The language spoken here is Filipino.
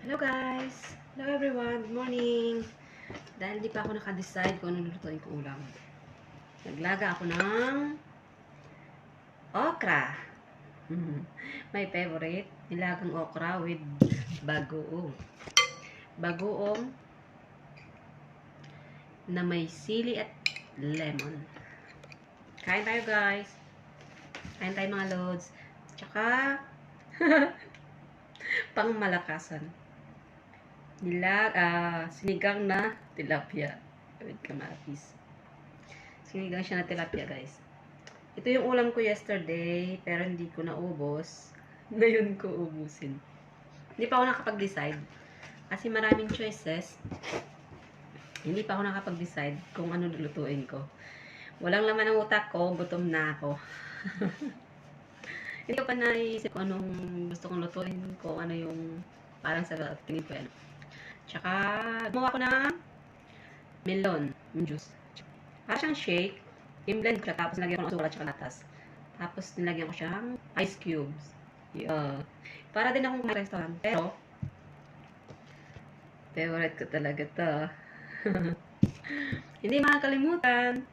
Hello guys! Hello everyone! Good morning! Dahil di pa ako naka-decide kung anong lutuin ko ulam. Naglaga ako ng okra. My favorite, nilagang okra with bagoong. Bagoong na may sili at lemon. Kain tayo guys! Kain tayo mga loads. Tsaka pang malakasan. Sinigang na tilapia with kamatis. Sinigang siya na tilapia, guys. Ito yung ulam ko yesterday, pero hindi ko naubos. Ngayon ko ubusin. Hindi pa ako nakapag-decide. Kasi maraming choices. Hindi pa ako nakapag-decide kung ano lulutuin ko. Walang laman ng utak ko, gutom na ako. Hindi ko pa naisip kung anong gusto kong lutuin, kung ano yung parang sa tingin ko yan. Tsaka, gumawa ko ng melon, yung juice. Para siyang shake, in-blend ko siya, tapos nilagyan ko ng asukal at saka latas. Tapos nilagyan ko siyang ice cubes. Para din akong kumain restaurant. Pero, favorite ko talaga to. Hindi makakalimutan,